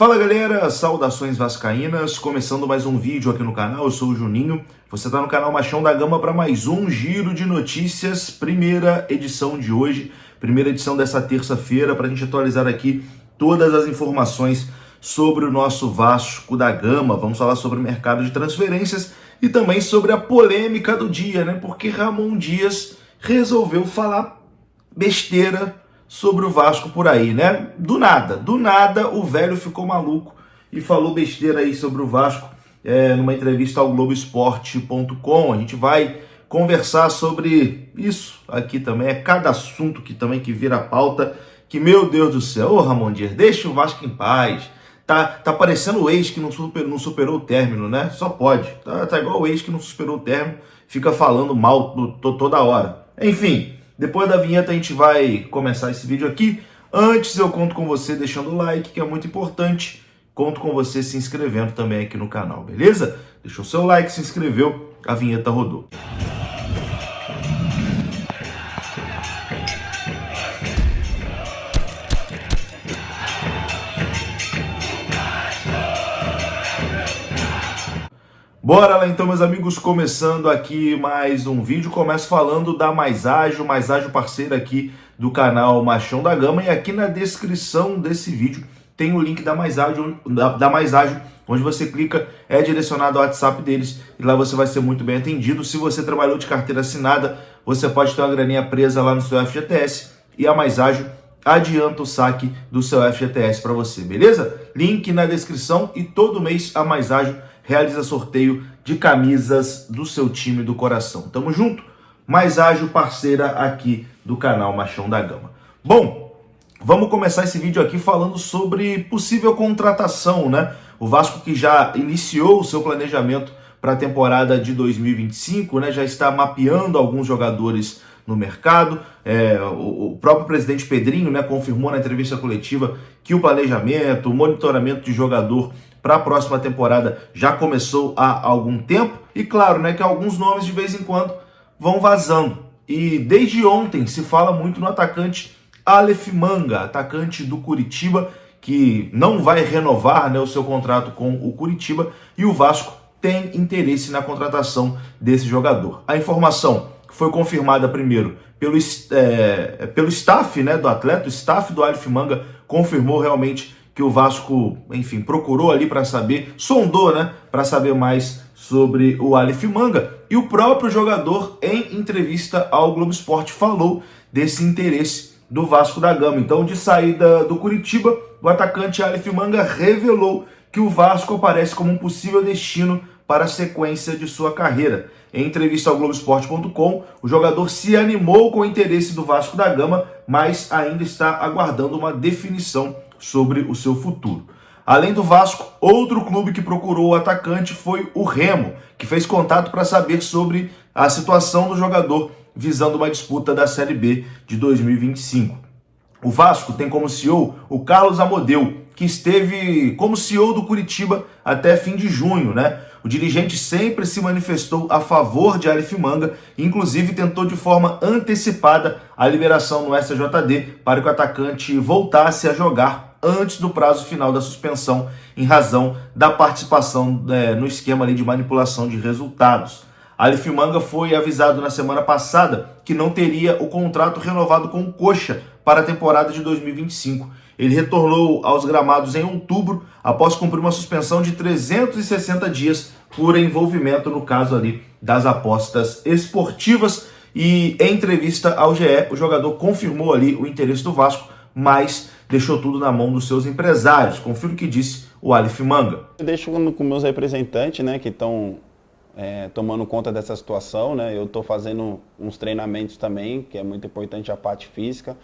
Fala galera, saudações vascaínas, começando mais um vídeo aqui no canal, eu sou o Juninho, você está no canal Machão da Gama para mais um giro de notícias, primeira edição de hoje, primeira edição dessa terça-feira, para a gente atualizar aqui todas as informações sobre o nosso Vasco da Gama. Vamos falar sobre o mercado de transferências e também sobre a polêmica do dia, né? Porque Ramon Dias resolveu falar besteira sobre o Vasco por aí, né? Do nada o velho ficou maluco e falou besteira aí sobre o Vasco numa entrevista ao Globoesporte.com. A gente vai conversar sobre isso aqui também, cada assunto que vira pauta, que meu Deus do céu, ô Ramon Dias, deixa o Vasco em paz. Tá parecendo o ex que não superou o término, né? Só pode. Tá igual o ex que não superou o término, fica falando mal toda hora. Enfim, depois da vinheta a gente vai começar esse vídeo aqui. Antes eu conto com você deixando o like, que é muito importante. Conto com você se inscrevendo também aqui no canal, beleza? Deixou o seu like, se inscreveu, a vinheta rodou. Bora lá então, meus amigos, começando aqui mais um vídeo. Começo falando da Mais Ágil parceira aqui do canal Machão da Gama. E aqui na descrição desse vídeo tem o link da Mais Ágil, onde você clica, é direcionado ao WhatsApp deles e lá você vai ser muito bem atendido. Se você trabalhou de carteira assinada, você pode ter uma graninha presa lá no seu FGTS e a Mais Ágil adianta o saque do seu FGTS para você, beleza? Link na descrição. E todo mês a Mais Ágil realiza sorteio de camisas do seu time do coração. Tamo junto? Mais Ágil, parceira aqui do canal Machão da Gama. Bom, vamos começar esse vídeo aqui falando sobre possível contratação, né? O Vasco, que já iniciou o seu planejamento para a temporada de 2025, né? Já está mapeando alguns jogadores no mercado. O próprio presidente Pedrinho, né, confirmou na entrevista coletiva que o planejamento, o monitoramento de jogador para a próxima temporada já começou há algum tempo. E claro, né, que alguns nomes de vez em quando vão vazando. E desde ontem se fala muito no atacante Aleph Manga, atacante do Curitiba, que não vai renovar, né, o seu contrato com o Curitiba, e o Vasco tem interesse na contratação desse jogador. A informação foi confirmada primeiro pelo staff, né, do atleta. O staff do Aleph Manga confirmou realmente que o Vasco, enfim, procurou ali para saber, sondou, né, para saber mais sobre o Aleph Manga. E o próprio jogador, em entrevista ao Globo Esporte, falou desse interesse do Vasco da Gama. Então, de saída do Curitiba, o atacante Aleph Manga revelou que o Vasco aparece como um possível destino para a sequência de sua carreira. Em entrevista ao Globoesporte.com, o jogador se animou com o interesse do Vasco da Gama, mas ainda está aguardando uma definição sobre o seu futuro. Além do Vasco, outro clube que procurou o atacante foi o Remo, que fez contato para saber sobre a situação do jogador visando uma disputa da Série B de 2025. O Vasco tem como CEO o Carlos Amodeu, que esteve como CEO do Curitiba até fim de junho, né? O dirigente sempre se manifestou a favor de Aleph Manga, inclusive tentou de forma antecipada a liberação no STJD para que o atacante voltasse a jogar antes do prazo final da suspensão, em razão da participação no esquema ali de manipulação de resultados. Aleph Manga foi avisado na semana passada que não teria o contrato renovado com o Coxa para a temporada de 2025. Ele retornou aos gramados em outubro, após cumprir uma suspensão de 360 dias por envolvimento no caso ali das apostas esportivas. E em entrevista ao GE, o jogador confirmou ali o interesse do Vasco, mas deixou tudo na mão dos seus empresários. Confira o que disse o Aleph Manga. Eu deixo com meus representantes, né, que estão tomando conta dessa situação, né? Eu estou fazendo uns treinamentos também, que é muito importante a parte física.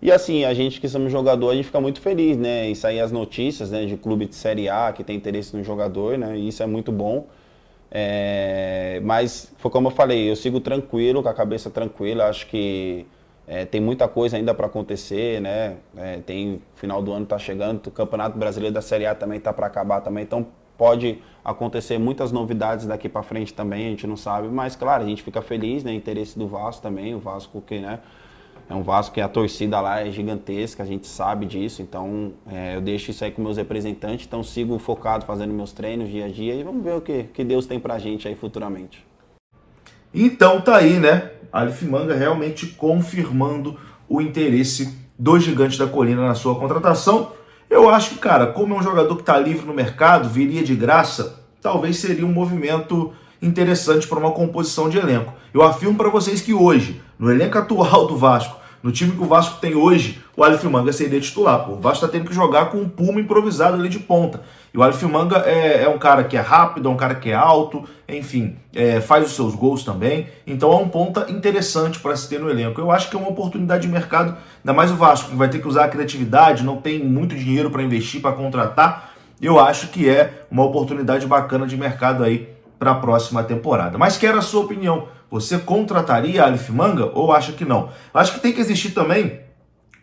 E assim, a gente que somos jogador, a gente fica muito feliz, né? E sair as notícias, né, de clube de Série A que tem interesse no jogador, né? E isso é muito bom. Mas foi como eu falei, eu sigo tranquilo, com a cabeça tranquila. Acho que tem muita coisa ainda para acontecer, né? Tem final do ano tá chegando, o Campeonato Brasileiro da Série A também tá para acabar também, então pode acontecer muitas novidades daqui para frente também, a gente não sabe, mas claro, a gente fica feliz, né? Interesse do Vasco também, o Vasco que, né? É um Vasco que a torcida lá é gigantesca, a gente sabe disso, então eu deixo isso aí com meus representantes, então sigo focado fazendo meus treinos dia a dia e vamos ver o que Deus tem pra gente aí futuramente. Então tá aí, né? Aleph Manga realmente confirmando o interesse do Gigante da Colina na sua contratação. Eu acho que, cara, como é um jogador que tá livre no mercado, viria de graça, talvez seria um movimento interessante para uma composição de elenco. Eu afirmo para vocês que hoje, no elenco atual do Vasco, no time que o Vasco tem hoje, o Aleph Manga seria titular. Pô. O Vasco está tendo que jogar com um Puma improvisado ali de ponta. E o Aleph Manga é um cara que é rápido, é um cara que é alto, enfim, faz os seus gols também. Então é um ponta interessante para se ter no elenco. Eu acho que é uma oportunidade de mercado, ainda mais o Vasco, que vai ter que usar a criatividade, não tem muito dinheiro para investir, para contratar. Eu acho que é uma oportunidade bacana de mercado aí para a próxima temporada. Mas quero a sua opinião. Você contrataria Aleph Manga ou acha que não? Acho que tem que existir também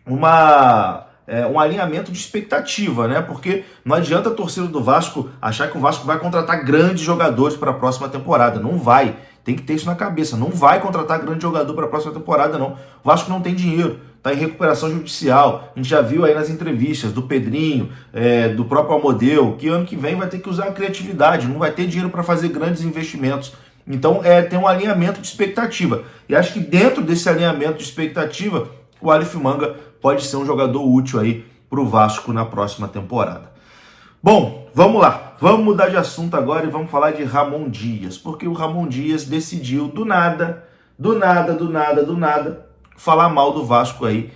um alinhamento de expectativa, né? Porque não adianta a torcida do Vasco achar que o Vasco vai contratar grandes jogadores para a próxima temporada. Não vai. Tem que ter isso na cabeça. Não vai contratar grande jogador para a próxima temporada, não. O Vasco não tem dinheiro. Está em recuperação judicial. A gente já viu aí nas entrevistas do Pedrinho, do próprio Amodeu, que ano que vem vai ter que usar a criatividade. Não vai ter dinheiro para fazer grandes investimentos. Então, tem um alinhamento de expectativa. E acho que dentro desse alinhamento de expectativa, o Aleph Manga pode ser um jogador útil aí para o Vasco na próxima temporada. Bom, vamos lá. Vamos mudar de assunto agora e vamos falar de Ramon Dias. Porque o Ramon Dias decidiu do nada, falar mal do Vasco aí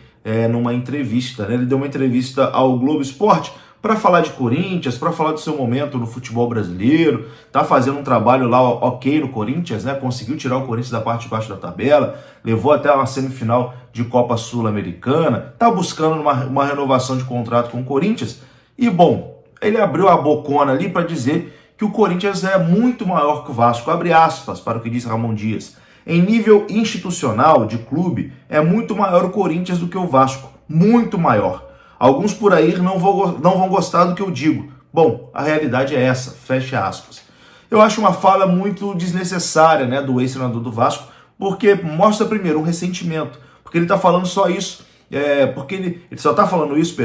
numa entrevista. Né? Ele deu uma entrevista ao Globo Esporte para falar de Corinthians, para falar do seu momento no futebol brasileiro, tá fazendo um trabalho lá ok no Corinthians, né? Conseguiu tirar o Corinthians da parte de baixo da tabela, levou até uma semifinal de Copa Sul-Americana, tá buscando uma renovação de contrato com o Corinthians, e bom, ele abriu a bocona ali para dizer que o Corinthians é muito maior que o Vasco, abre aspas para o que disse Ramon Dias. Em nível institucional, de clube, é muito maior o Corinthians do que o Vasco, muito maior. Alguns por aí não vão gostar do que eu digo. Bom, a realidade é essa, fecha aspas. Eu acho uma fala muito desnecessária, né, do ex-treinador do Vasco, porque mostra primeiro um ressentimento, porque ele está falando só isso, porque ele só está falando isso,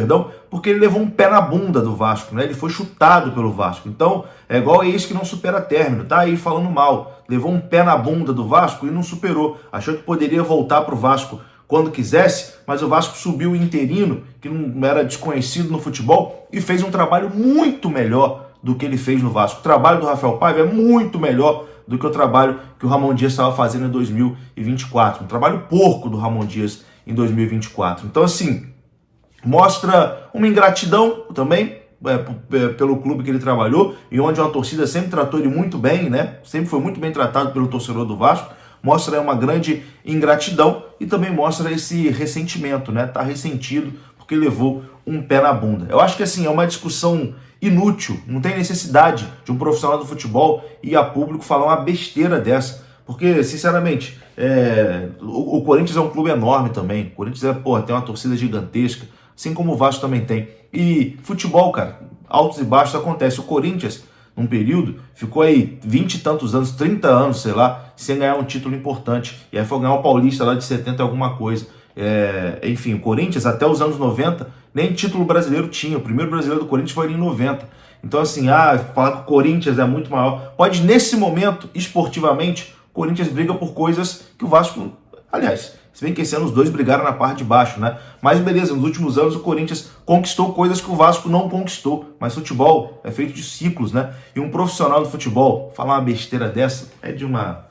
porque ele levou um pé na bunda do Vasco, né, ele foi chutado pelo Vasco. Então, é igual ex que não supera término, tá aí falando mal, levou um pé na bunda do Vasco e não superou, achou que poderia voltar para o Vasco quando quisesse, mas o Vasco subiu o interino, que não era desconhecido no futebol, e fez um trabalho muito melhor do que ele fez no Vasco. O trabalho do Rafael Paiva é muito melhor do que o trabalho que o Ramon Dias estava fazendo em 2024. Um trabalho porco do Ramon Dias em 2024. Então, assim, mostra uma ingratidão também pelo clube que ele trabalhou e onde uma torcida sempre tratou ele muito bem, né? Sempre foi muito bem tratado pelo torcedor do Vasco. Mostra uma grande ingratidão e também mostra esse ressentimento, né? Tá ressentido porque levou um pé na bunda. Eu acho que assim, é uma discussão inútil, não tem necessidade de um profissional do futebol ir a público falar uma besteira dessa. Porque, sinceramente, o Corinthians é um clube enorme também. O Corinthians tem uma torcida gigantesca, assim como o Vasco também tem. E futebol, cara, altos e baixos acontece. O Corinthians, num período, ficou aí 20 e tantos anos, 30 anos, sei lá, sem ganhar um título importante. E aí foi ganhar o Paulista lá de 70 alguma coisa. Enfim, o Corinthians, até os anos 90, nem título brasileiro tinha. O primeiro brasileiro do Corinthians foi em 90. Então, assim, falar que o Corinthians é muito maior. Pode, nesse momento, esportivamente, o Corinthians briga por coisas que o Vasco... Aliás, se bem que esse ano os dois brigaram na parte de baixo, né? Mas beleza, nos últimos anos o Corinthians conquistou coisas que o Vasco não conquistou. Mas futebol é feito de ciclos, né? E um profissional do futebol falar uma besteira dessa é de uma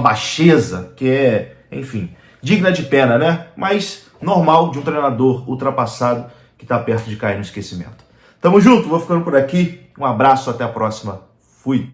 baixeza que enfim, digna de pena, né? Mas normal de um treinador ultrapassado que tá perto de cair no esquecimento. Tamo junto, vou ficando por aqui. Um abraço, até a próxima. Fui!